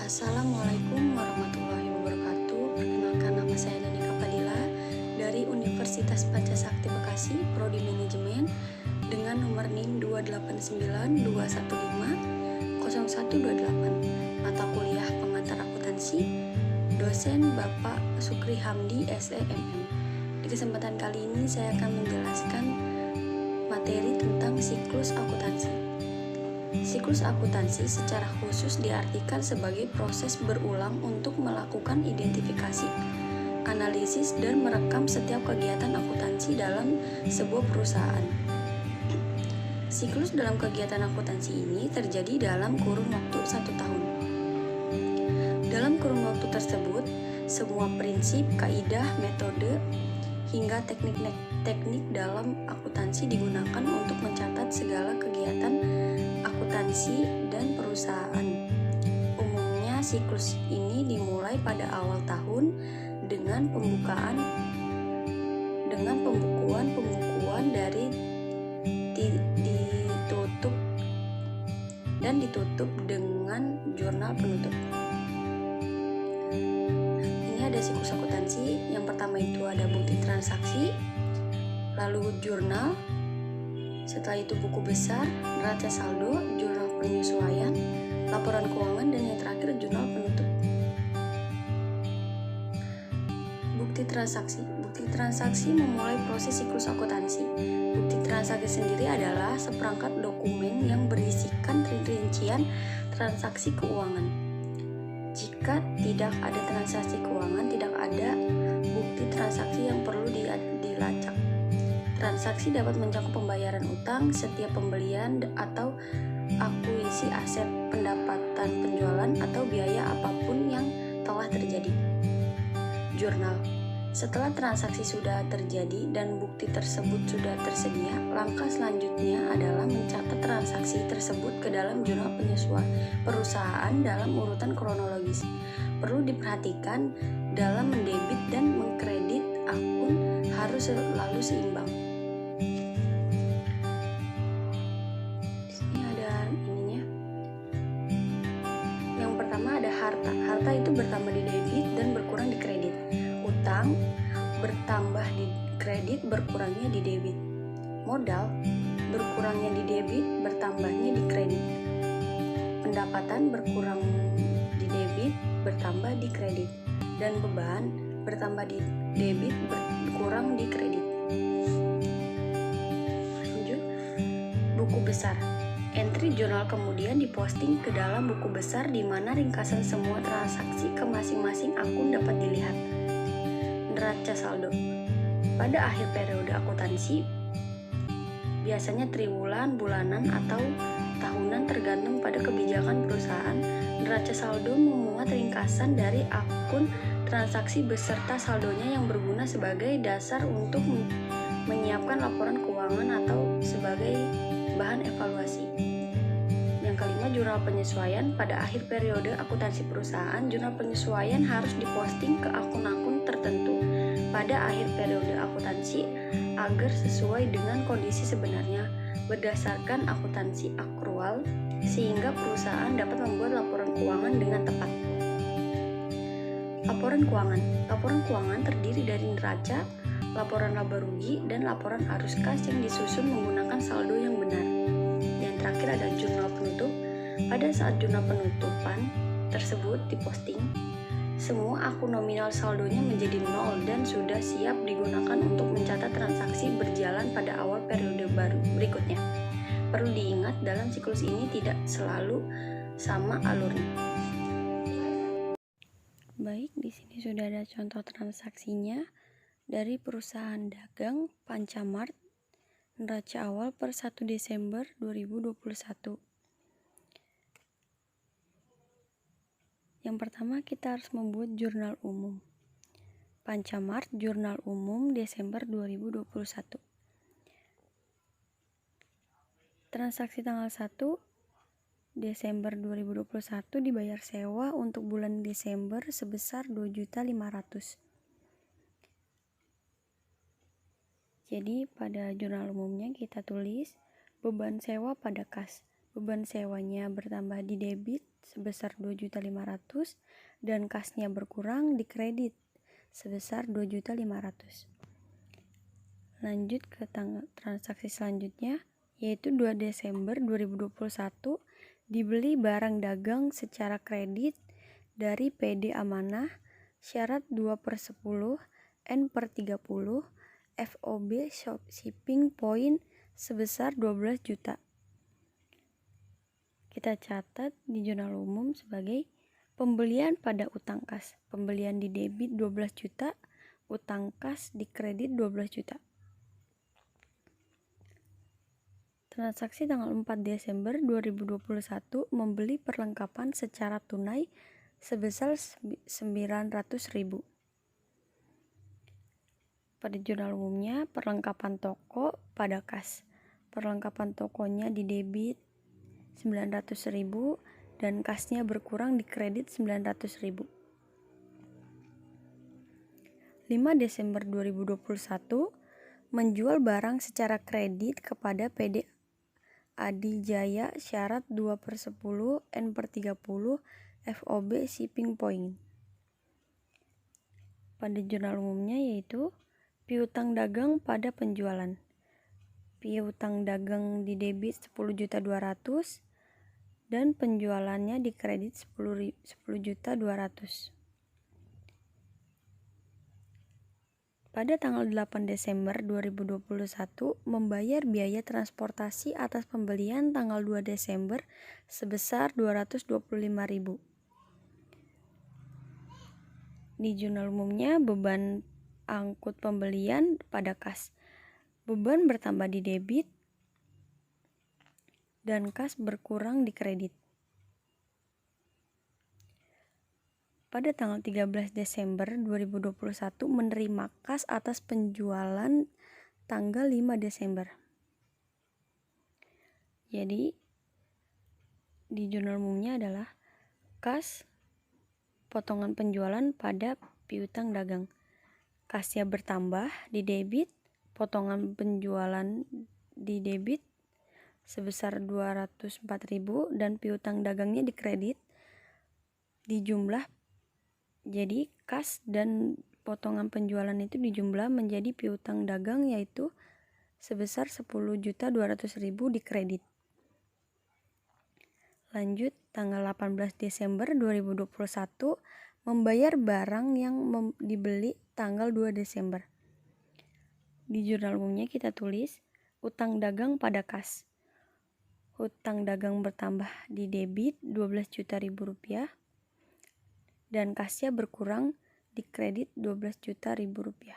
Assalamualaikum warahmatullahi wabarakatuh. Perkenalkan, nama saya Nenika Fadila dari Universitas Pancasakti Bekasi, Prodi Manajemen dengan nomor NIM 28921500128. Mata kuliah pengantar akuntansi, dosen Bapak Sukri Hamdi SEMM. Di kesempatan kali ini saya akan menjelaskan materi tentang siklus akuntansi. Siklus akuntansi secara khusus diartikan sebagai proses berulang untuk melakukan identifikasi, analisis, dan merekam setiap kegiatan akuntansi dalam sebuah perusahaan. Siklus dalam kegiatan akuntansi ini terjadi dalam kurun waktu 1 tahun. Dalam kurun waktu tersebut, semua prinsip, kaidah, metode, hingga teknik dalam akuntansi digunakan untuk mencatat segala kegiatan akuntansi dan perusahaan. Umumnya siklus ini dimulai pada awal tahun dengan pembukuan dari ditutup dengan jurnal penutup. Ini ada siklus akuntansi. Yang pertama itu ada bukti transaksi, lalu jurnal, setelah itu buku besar, neraca saldo, jurnal penyesuaian, laporan keuangan, dan yang terakhir jurnal penutup. Bukti transaksi. Bukti transaksi memulai proses siklus akuntansi. Bukti transaksi sendiri adalah seperangkat dokumen yang berisikan rincian transaksi keuangan. Jika tidak ada transaksi keuangan, tidak ada bukti transaksi yang perlu dilacak. Transaksi dapat mencakup pembayaran utang, setiap pembelian atau akuisisi aset, pendapatan penjualan, atau biaya apapun yang telah terjadi. Jurnal. Setelah transaksi sudah terjadi dan bukti tersebut sudah tersedia, langkah selanjutnya adalah mencatat transaksi tersebut ke dalam jurnal penyesuaian perusahaan dalam urutan kronologis. Perlu diperhatikan dalam mendebit dan mengkredit akun harus selalu seimbang. Di sini ada ininya. Yang pertama ada harta. Harta itu bertambah di debit dan berkurang di kredit. Utang bertambah di kredit, berkurangnya di debit. Modal berkurangnya di debit, bertambahnya di kredit. Pendapatan berkurang di debit, bertambah di kredit. Dan beban bertambah di debit, berkurang di kredit. Lanjut, buku besar. Entry jurnal kemudian diposting ke dalam buku besar di mana ringkasan semua transaksi ke masing-masing akun dapat dilihat. Neraca saldo. Pada akhir periode akuntansi, biasanya triwulan, bulanan, atau tahunan tergantung pada kebijakan perusahaan, neraca saldo memuat ringkasan dari akun transaksi beserta saldonya yang berguna sebagai dasar untuk menyiapkan laporan keuangan atau sebagai bahan evaluasi. Yang kelima, jurnal penyesuaian. Pada akhir periode akuntansi perusahaan, jurnal penyesuaian harus diposting ke akun-akun tertentu pada akhir periode akuntansi agar sesuai dengan kondisi sebenarnya berdasarkan akuntansi akrual, sehingga perusahaan dapat membuat laporan keuangan dengan tepat. Laporan keuangan. Laporan keuangan terdiri dari neraca, laporan laba rugi, dan laporan arus kas yang disusun menggunakan saldo yang benar. Yang terakhir ada jurnal penutup. Pada saat jurnal penutupan tersebut diposting, semua akun nominal saldonya menjadi nol dan sudah siap digunakan untuk mencatat transaksi berjalan pada awal periode baru berikutnya. Perlu diingat, dalam siklus ini tidak selalu sama alurnya. Baik, di sini sudah ada contoh transaksinya dari perusahaan dagang Pancamart, neraca awal per 1 Desember 2021. Yang pertama, kita harus membuat jurnal umum. Pancamart, jurnal umum Desember 2021. Transaksi tanggal 1 Desember 2021 dibayar sewa untuk bulan Desember sebesar 2.500.000. Jadi pada jurnal umumnya kita tulis beban sewa pada kas. Beban sewanya bertambah di debit sebesar 2.500.000 dan kasnya berkurang di kredit sebesar 2.500.000. Lanjut ke transaksi selanjutnya, yaitu 2 Desember 2021 dibeli barang dagang secara kredit dari PD Amanah, syarat 2/10, N/30, FOB shipping point sebesar 12 juta. Kita catat di jurnal umum sebagai pembelian pada utang kas. Pembelian di debit 12 juta, utang kas di kredit 12 juta. Transaksi tanggal 4 Desember 2021 membeli perlengkapan secara tunai sebesar 900.000. Pada jurnal umumnya, perlengkapan toko pada kas. Perlengkapan tokonya di debit 900.000 dan kasnya berkurang di kredit 900.000. 5 Desember 2021 menjual barang secara kredit kepada PD Adi Jaya, syarat 2/10, N/30, FOB shipping point. Pada jurnal umumnya yaitu piutang dagang pada penjualan. Piutang dagang di debit 10.200.000 dan penjualannya di kredit 10.200.000. Pada tanggal 8 Desember 2021 membayar biaya transportasi atas pembelian tanggal 2 Desember sebesar 225.000. Di jurnal umumnya beban angkut pembelian pada kas. Beban bertambah di debit dan kas berkurang di kredit. Pada tanggal 13 Desember 2021 menerima kas atas penjualan tanggal 5 Desember. Jadi di jurnal umumnya adalah kas potongan penjualan pada piutang dagang. Kasnya bertambah di debit, potongan penjualan di debit sebesar 204.000 dan piutang dagangnya di kredit dijumlah. Jadi kas dan potongan penjualan itu dijumlah menjadi piutang dagang yaitu sebesar 10.200.000 di kredit. Lanjut tanggal 18 Desember 2021 membayar barang yang dibeli tanggal 2 Desember. Di jurnal umumnya kita tulis utang dagang pada kas. Utang dagang bertambah di debit 12 juta rupiah dan kasnya berkurang di kredit 12 juta rupiah.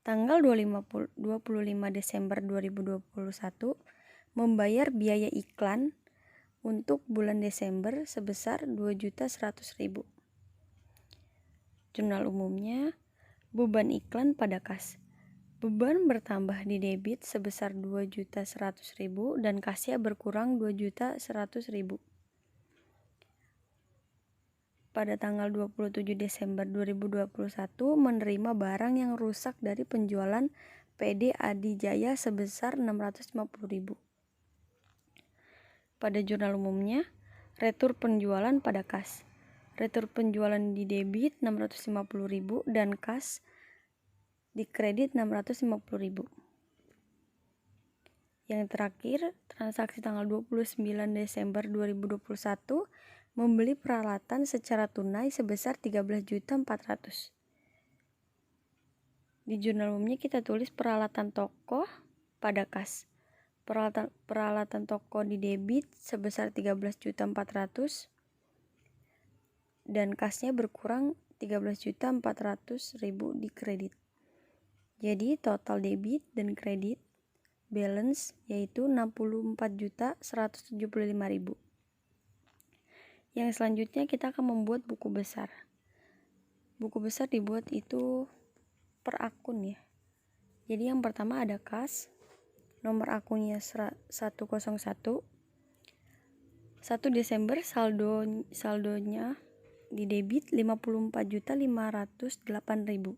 Tanggal 25 Desember 2021 membayar biaya iklan untuk bulan Desember sebesar 2.100.000. Jurnal umumnya beban iklan pada kas. Beban bertambah di debit sebesar 2.100.000 dan kasnya berkurang 2.100.000. Pada tanggal 27 Desember 2021 menerima barang yang rusak dari penjualan PD Adi Jaya sebesar 650.000. Pada jurnal umumnya, retur penjualan pada kas. Retur penjualan di debit 650.000 dan kas di kredit 650.000. Yang terakhir, transaksi tanggal 29 Desember 2021 membeli peralatan secara tunai sebesar 13.400.000. Di jurnal umumnya kita tulis peralatan toko pada kas. Peralatan toko di debit sebesar 13.400.000 dan kasnya berkurang 13.400.000 di kredit. Jadi total debit dan kredit balance yaitu 64.175.000. Yang selanjutnya kita akan membuat buku besar. Buku besar dibuat itu per akun ya. Jadi yang pertama ada kas, nomor akunnya 101. 1 Desember saldonya di debit 54.508.000.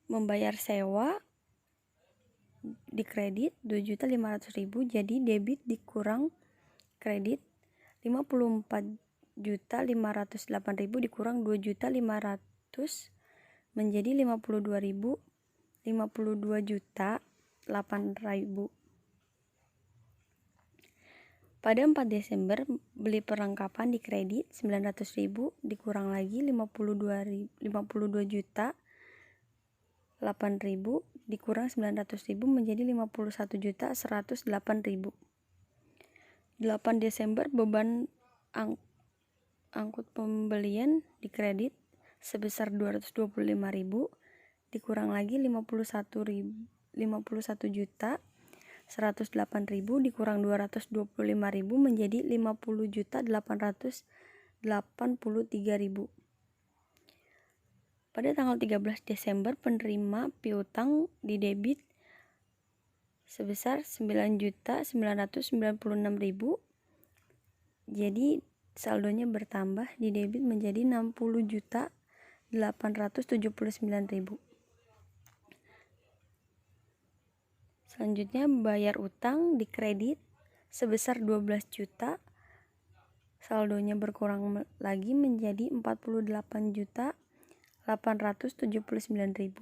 Membayar sewa di kredit 2.500.000, jadi debit dikurang kredit 54.508.000 dikurang 2.500.000 menjadi 52.008.000. Pada 4 Desember beli perlengkapan di kredit 900.000 dikurang lagi 52.008.000 dikurang 900.000 menjadi 51.108.000. 8 Desember beban angkut pembelian di kredit sebesar 225.000 dikurang lagi 51.108.000 dikurang 225.000 menjadi 50.883.000. Pada tanggal 13 Desember penerima piutang di debit sebesar 9.996.000. Jadi saldonya bertambah di debit menjadi 60.879.000. Selanjutnya bayar utang di kredit sebesar 12 juta. Saldonya berkurang lagi menjadi 48.879.000.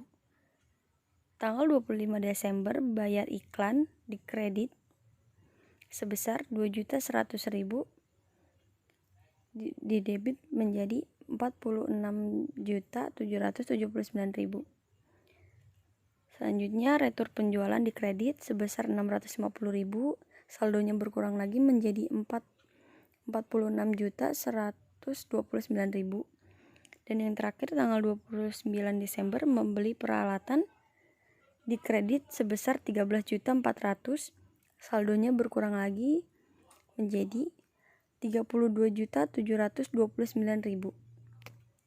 Tanggal 25 Desember bayar iklan di kredit sebesar 2.100.000 di debit menjadi 46.779.000. Selanjutnya retur penjualan di kredit sebesar 650.000, saldonya berkurang lagi menjadi 46.129.000. Dan yang terakhir tanggal 29 Desember membeli peralatan di kredit sebesar 13.400.000, saldonya berkurang lagi menjadi 32.729.000.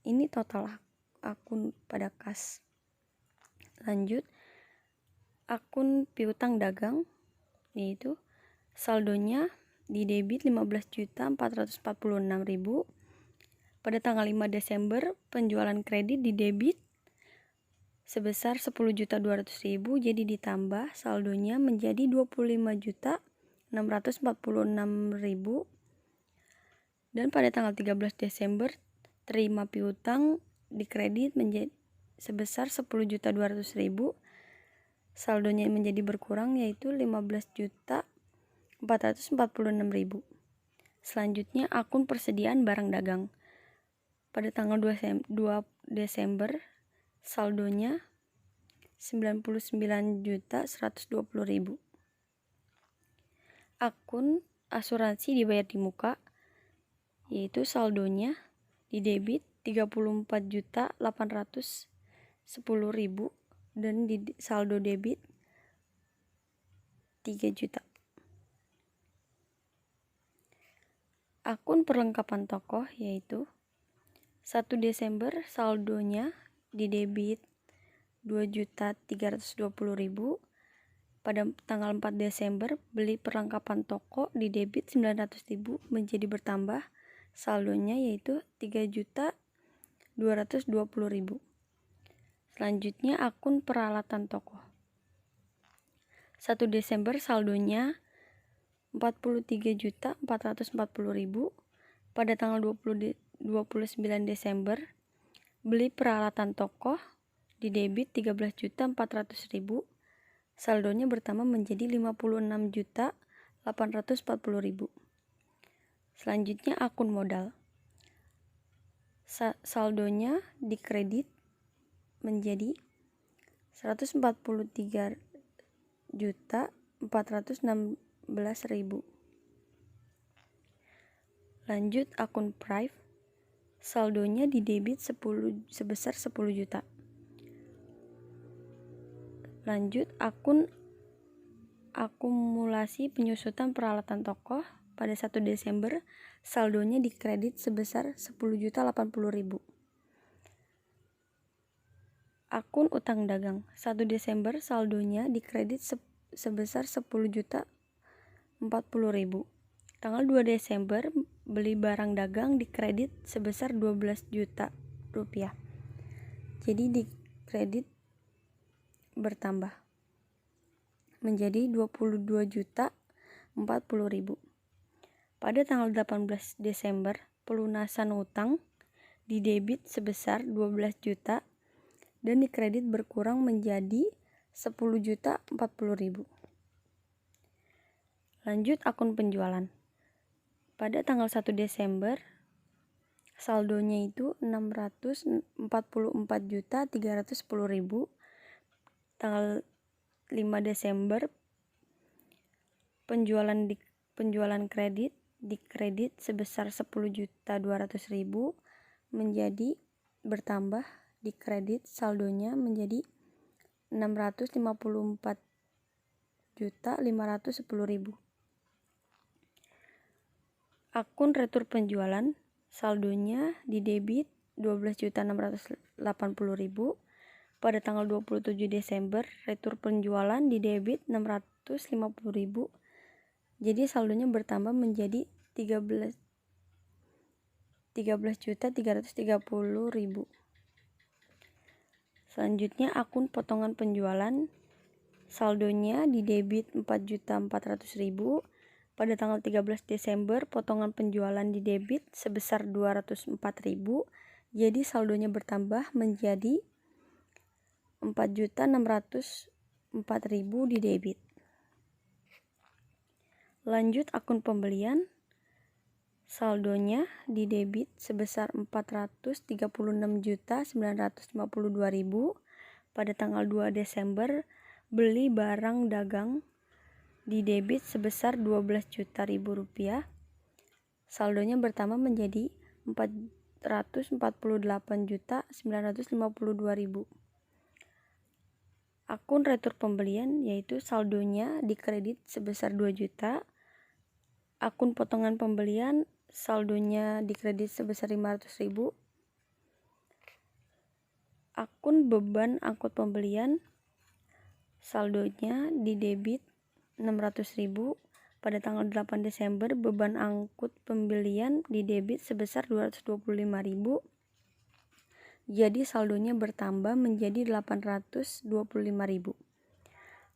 Ini total akun pada kas. Lanjut, akun piutang dagang, yaitu saldonya di debit 15.446.000. Pada tanggal 5 Desember penjualan kredit di debit sebesar 10.200.000, jadi ditambah saldonya menjadi 25.646.000. Dan pada tanggal 13 Desember terima piutang di kredit menjadi sebesar 10.200.000, saldonya menjadi berkurang yaitu 15.446.000. Selanjutnya akun persediaan barang dagang. Pada tanggal 2 Desember saldonya 99.120.000. Akun asuransi dibayar di muka, yaitu saldonya di debit 34.810.000 dan di saldo debit 3 juta. Akun perlengkapan toko, yaitu 1 Desember saldonya di debit 2.320.000. Pada tanggal 4 Desember beli perlengkapan toko di debit 900.000 menjadi bertambah saldonya yaitu 3.220.000. Selanjutnya akun peralatan toko. 1 Desember saldonya 43.440.000. Pada tanggal 29 Desember beli peralatan toko di debit 13.400.000. Saldonya bertambah menjadi 56.840.000. Selanjutnya akun modal. Saldonya di kredit menjadi 143.416.000. Lanjut akun Prive. Saldonya di debit sebesar 10 juta. Lanjut akun akumulasi penyusutan peralatan toko. Pada 1 Desember saldonya di kredit sebesar 10.080.000. Akun utang dagang. 1 Desember saldonya di kredit sebesar 10.040.000. Tanggal 2 Desember beli barang dagang di kredit sebesar 12 juta rupiah. Jadi di kredit bertambah menjadi 22.040.000. Pada tanggal 18 Desember, pelunasan utang di debit sebesar 12 juta dan di kredit berkurang menjadi 10.040.000. Lanjut akun penjualan. Pada tanggal 1 Desember, saldonya itu 644.310.000. Tanggal 5 Desember, penjualan kredit di kredit sebesar 10.200.000 menjadi bertambah di kredit saldonya menjadi 654.510.000. Akun retur penjualan, saldonya di debit 12.680.000. Pada tanggal 27 Desember, retur penjualan di debit 650.000. Jadi saldonya bertambah menjadi 13.330.000. Selanjutnya akun potongan penjualan, saldonya di debit 4.400.000. Pada tanggal 13 Desember, potongan penjualan di debit sebesar 204.000. Jadi saldonya bertambah menjadi 4.604.000 di debit. Lanjut akun pembelian, saldonya di debit sebesar 436.952.000. Pada tanggal 2 Desember, beli barang dagang di debit sebesar 12 juta rupiah. Saldonya bertambah menjadi 448.952.000. Akun retur pembelian yaitu saldonya di kredit sebesar 2 juta. Akun potongan pembelian, saldonya di kredit sebesar 500.000. Akun beban angkut pembelian, saldonya di debit 600.000. Pada tanggal 8 Desember, beban angkut pembelian di debit sebesar 225.000. Jadi saldonya bertambah menjadi 825.000.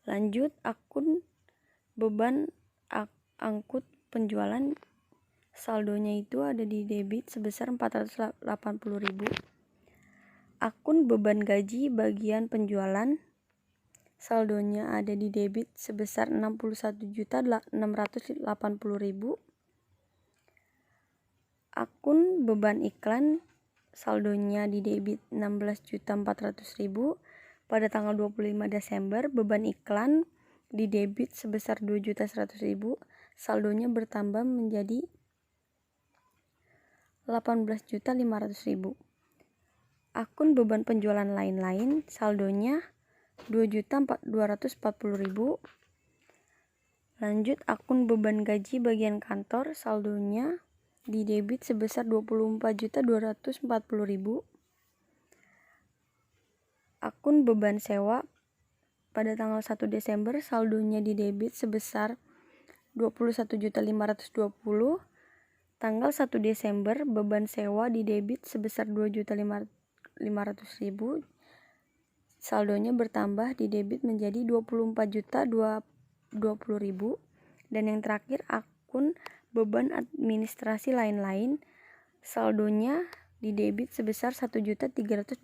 Lanjut akun beban angkut penjualan, saldonya itu ada di debit sebesar 480.000. Akun beban gaji bagian penjualan, saldonya ada di debit sebesar 61.680.000. Akun beban iklan, saldonya di debit 16.400.000. Pada tanggal 25 Desember, beban iklan di debit sebesar 2.100.000. Saldonya bertambah menjadi 18.500.000. Akun beban penjualan lain-lain, saldonya 2.240.000. Lanjut akun beban gaji bagian kantor, saldonya di debit sebesar 24.240.000. Akun beban sewa pada tanggal 1 Desember, saldonya di debit sebesar 21.520.000. Tanggal 1 Desember, beban sewa di debit sebesar 2.500.000. Saldonya bertambah di debit menjadi 24.020.000. Dan yang terakhir akun beban administrasi lain-lain, saldonya di debit sebesar 1.320.000.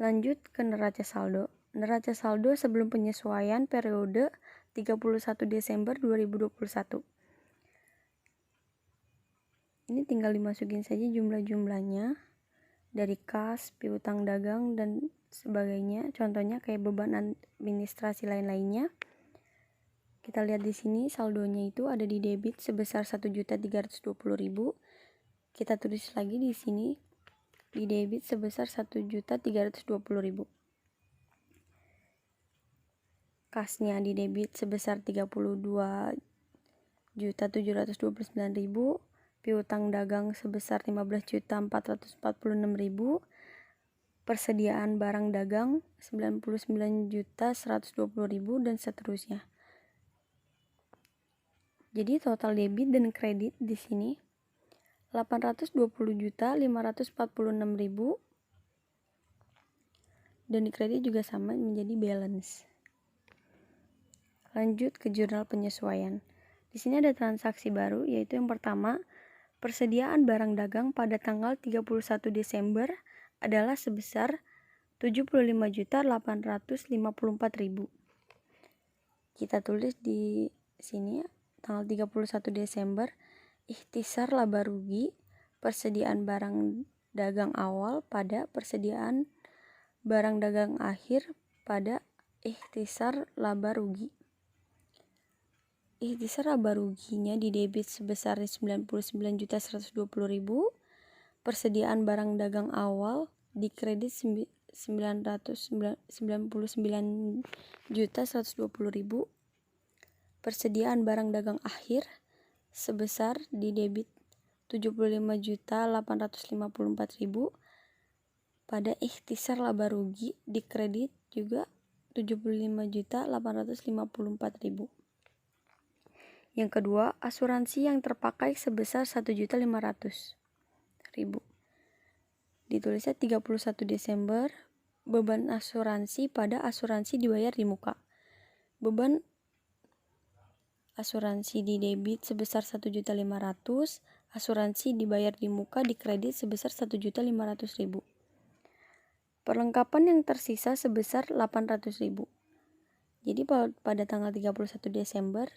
Lanjut ke neraca saldo. Neraca saldo sebelum penyesuaian periode 31 Desember 2021. Ini tinggal dimasukin saja jumlah-jumlahnya dari kas, piutang dagang dan sebagainya. Contohnya kayak beban administrasi lain-lainnya. Kita lihat di sini saldonya itu ada di debit sebesar 1.320.000. Kita tulis lagi di sini di debit sebesar 1.320.000. Kasnya di debit sebesar 32.729.000. Piutang dagang sebesar 15.446.000. Persediaan barang dagang 99.120.000 dan seterusnya. Jadi total debit dan kredit di sini 820.546.000 dan di kredit juga sama menjadi balance. Lanjut ke jurnal penyesuaian. Di sini ada transaksi baru, yaitu yang pertama, persediaan barang dagang pada tanggal 31 Desember adalah sebesar 75.854.000. Kita tulis di sini tanggal 31 Desember, ikhtisar laba rugi persediaan barang dagang awal pada persediaan barang dagang akhir pada ikhtisar laba rugi. Ikhtisar laba ruginya didebit sebesar 99.120.000, persediaan barang dagang awal dikredit 999.120.000, persediaan barang dagang akhir sebesar didebit 75.854.000, pada ikhtisar laba rugi dikredit juga 75.854.000. Yang kedua, asuransi yang terpakai sebesar 1.500.000. Ditulisnya 31 Desember, beban asuransi pada asuransi dibayar di muka. Beban asuransi didebit sebesar 1.500.000, asuransi dibayar di muka dikredit sebesar 1.500.000. Perlengkapan yang tersisa sebesar 800.000. Jadi pada tanggal 31 Desember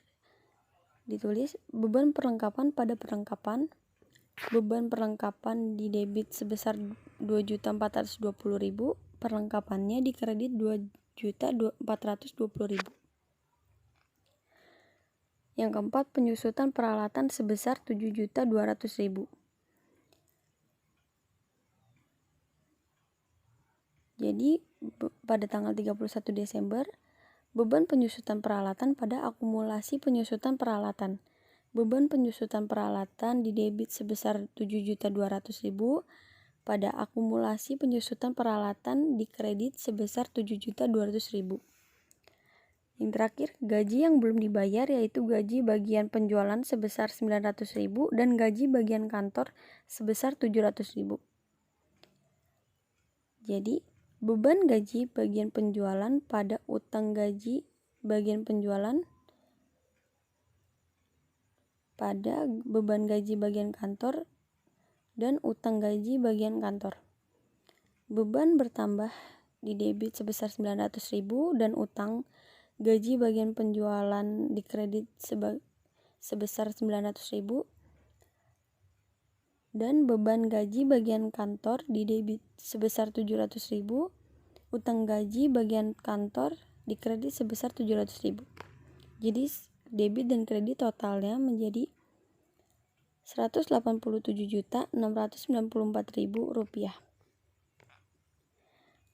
ditulis beban perlengkapan pada perlengkapan. Beban perlengkapan didebit sebesar 2.420.000, perlengkapannya dikredit 2.420.000. Yang keempat, penyusutan peralatan sebesar 7.200.000. Jadi pada tanggal 31 Desember, beban penyusutan peralatan pada akumulasi penyusutan peralatan. Beban penyusutan peralatan didebit sebesar 7.200.000, pada akumulasi penyusutan peralatan dikredit sebesar 7.200.000. Yang terakhir, gaji yang belum dibayar yaitu gaji bagian penjualan sebesar 900.000 dan gaji bagian kantor sebesar 700.000. Jadi, beban gaji bagian penjualan pada utang gaji bagian penjualan pada beban gaji bagian kantor dan utang gaji bagian kantor. Beban bertambah didebit sebesar 900.000 dan utang gaji bagian penjualan dikredit sebesar 900.000 dan beban gaji bagian kantor didebit sebesar 700.000, utang gaji bagian kantor dikredit sebesar 700.000. Jadi debit dan kredit totalnya menjadi Rp187.694.000.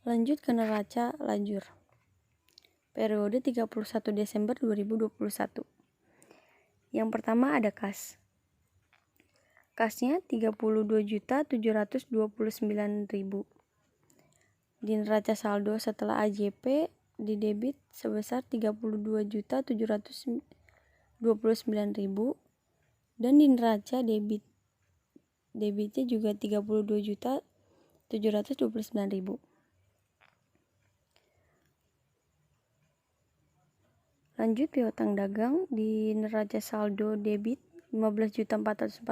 Lanjut ke neraca lajur. Periode 31 Desember 2021. Yang pertama ada kas. Kasnya 32.729.000. Di neraca saldo setelah AJP didebit sebesar 32.729.000 dan di neraca debitnya juga 32.729.000. Lanjut piutang dagang, di neraca saldo debit 15.446.000.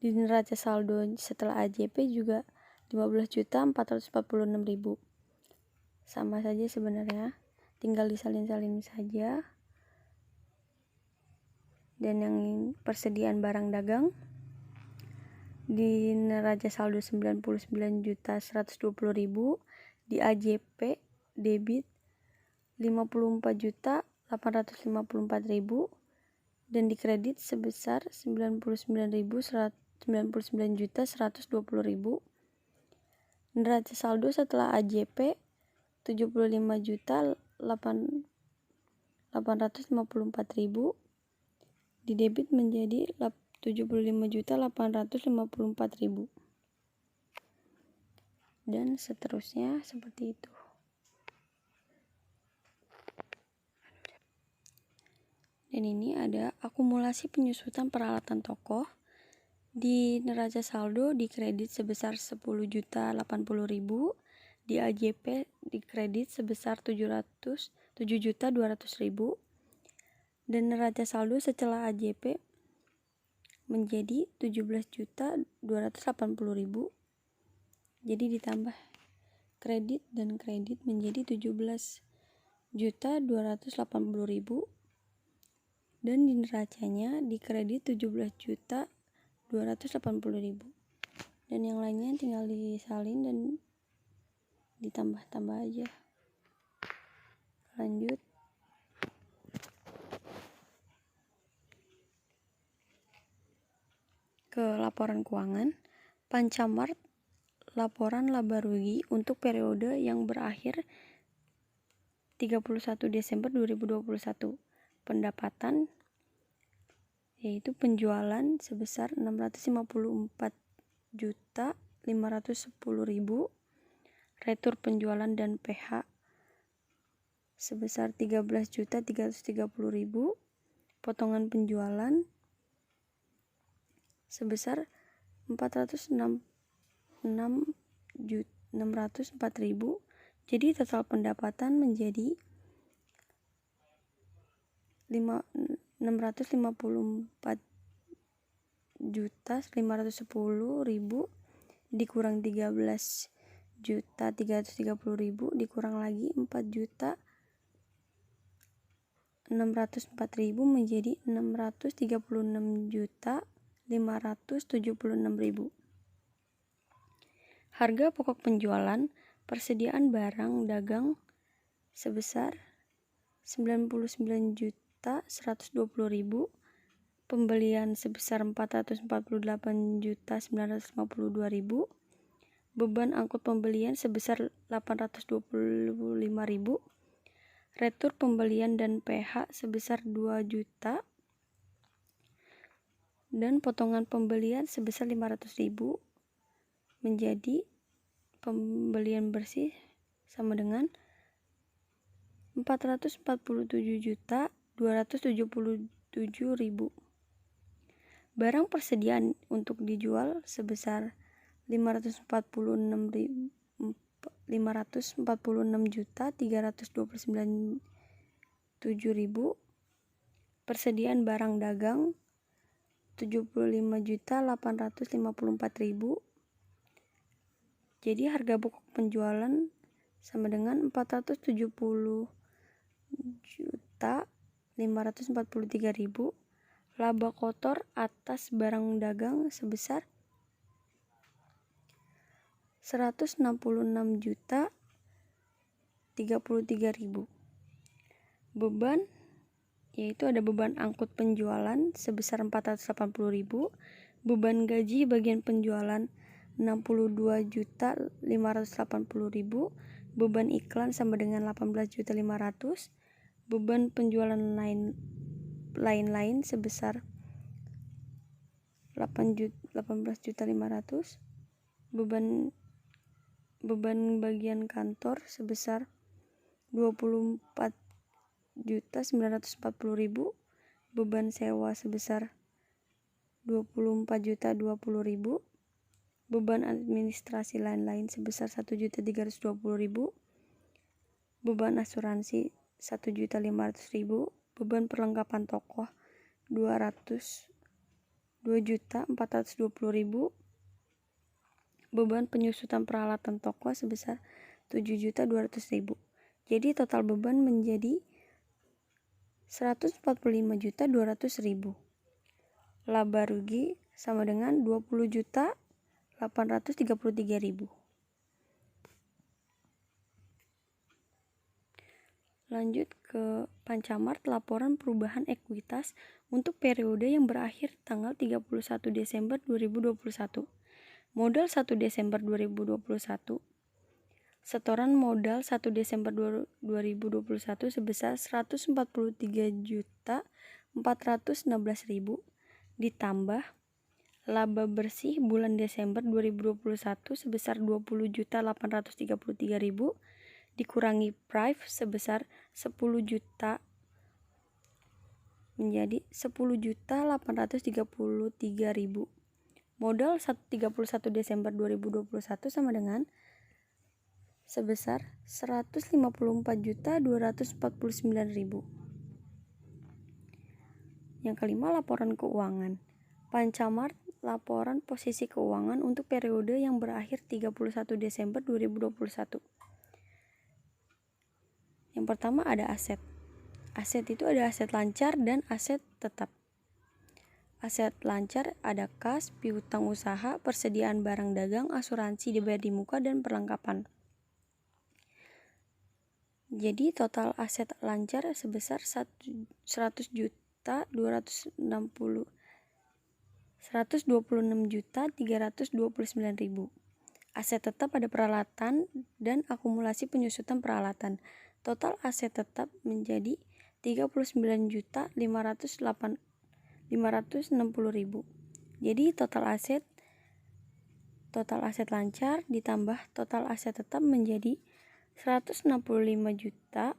Di neraca saldo setelah AJP juga 15.446.000. Sama saja sebenarnya, tinggal disalin-salin saja. Dan yang persediaan barang dagang di neraca saldo 99.120.000, di AJP debit 54.854.000 dan dikredit sebesar 99.120.000. Neraca saldo setelah AJP 75.854.000 didebit menjadi 75.854.000 dan seterusnya seperti itu. Dan ini ada akumulasi penyusutan peralatan toko. Di neraca saldo dikredit sebesar 10.080.000, di AJP dikredit sebesar 7.200.000 dan neraca saldo setelah AJP menjadi 17.280.000. Jadi ditambah kredit dan kredit menjadi 17.280.000 dan di neracanya dikredit 17.280.000. Dan yang lainnya tinggal disalin dan ditambah-tambah aja. Lanjut ke laporan keuangan. Pancamart laporan laba rugi untuk periode yang berakhir 31 Desember 2021. Pendapatan yaitu penjualan sebesar 654.510.000, retur penjualan dan PH sebesar 13.330.000, potongan penjualan sebesar 406.604.000. Jadi total pendapatan menjadi 654.510.000 dikurang 13.330.000 dikurang lagi 4.604.000 menjadi 636.576.000. Harga pokok penjualan persediaan barang dagang sebesar 99.120.000, pembelian sebesar 448.952.000, beban angkut pembelian sebesar 825.000, retur pembelian dan PH sebesar 2 juta, dan potongan pembelian sebesar 500.000 menjadi pembelian bersih sama dengan 447.277.000. Barang persediaan untuk dijual sebesar 546.329.000. Persediaan barang dagang 75.854.000. Jadi harga pokok penjualan sama dengan 470.543.000. Laba kotor atas barang dagang sebesar 166.033.000. Beban yaitu ada beban angkut penjualan sebesar 480.000, beban gaji bagian penjualan 62.580.000, beban iklan sama dengan 18.500.000, beban penjualan lain-lain sebesar 18.500.000, beban bagian kantor sebesar 24.940.000, beban sewa sebesar 24.020.000, beban administrasi lain-lain sebesar 1.320.000, beban asuransi 1.500.000, beban perlengkapan tokoh 2.420.000, beban penyusutan peralatan tokoh sebesar 7.200.000. Jadi total beban menjadi 145.200.000. Laba rugi sama dengan 20.833.000. Lanjut ke Pancamart laporan perubahan ekuitas untuk periode yang berakhir tanggal 31 Desember 2021. Modal 1 Desember 2021. Setoran modal 1 Desember 2021 sebesar 143.416.000 ditambah laba bersih bulan Desember 2021 sebesar 20.833.000 dikurangi prive sebesar 10 juta menjadi 10.833.000. Modal 31 Desember 2021 sama dengan sebesar 154.249.000. Yang kelima, laporan keuangan. Pancamart laporan posisi keuangan untuk periode yang berakhir 31 Desember 2021. Yang pertama ada aset. Aset itu ada aset lancar dan aset tetap. Aset lancar ada kas, piutang usaha, persediaan barang dagang, asuransi dibayar di muka, dan perlengkapan. Jadi total aset lancar sebesar 126.329.000. Aset tetap ada peralatan dan akumulasi penyusutan peralatan. Total aset tetap menjadi 39.560.000. Jadi total aset lancar ditambah total aset tetap menjadi 165.889.000.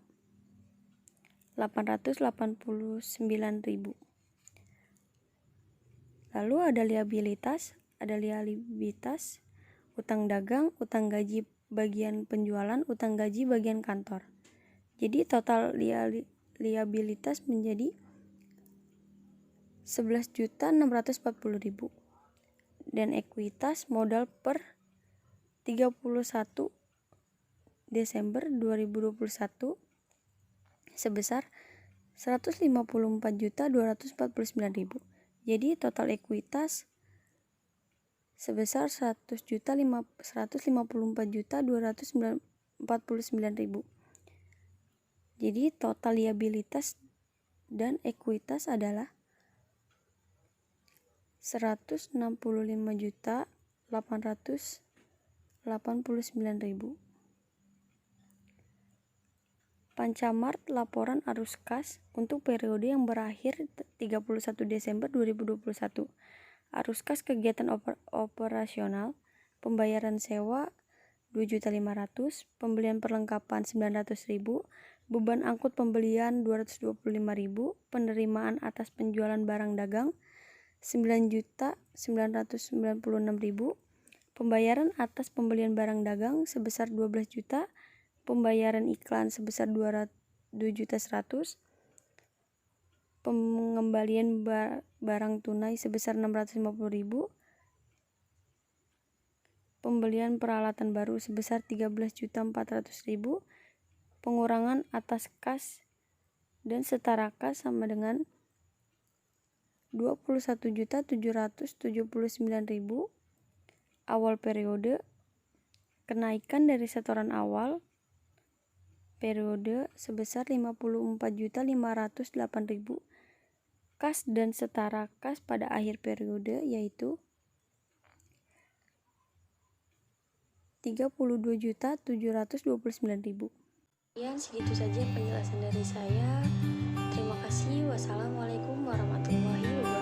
Lalu ada liabilitas, utang dagang, utang gaji bagian penjualan, utang gaji bagian kantor. Jadi total liabilitas menjadi 11.640.000. Dan ekuitas modal per 31 Desember 2021 sebesar 154.249.000. Jadi total ekuitas sebesar 154.249.000. Jadi total liabilitas dan ekuitas adalah 165.889.000. Pancamart laporan arus kas untuk periode yang berakhir 31 Desember 2021. Arus kas kegiatan operasional, pembayaran sewa 2.500.000, pembelian perlengkapan 900.000, beban angkut pembelian 225.000, penerimaan atas penjualan barang dagang 9.996.000, pembayaran atas pembelian barang dagang sebesar 12 juta, pembayaran iklan sebesar 2.100.000, pengembalian barang tunai sebesar 650.000, pembelian peralatan baru sebesar 13.400.000, pengurangan atas kas dan setara kas sama dengan 21.779.000. Awal periode, kenaikan dari setoran awal periode sebesar 54.508.000. Kas dan setara kas pada akhir periode yaitu 32.729.000. Segitu saja penjelasan dari saya. Terima kasih. Wassalamualaikum warahmatullahi wabarakatuh.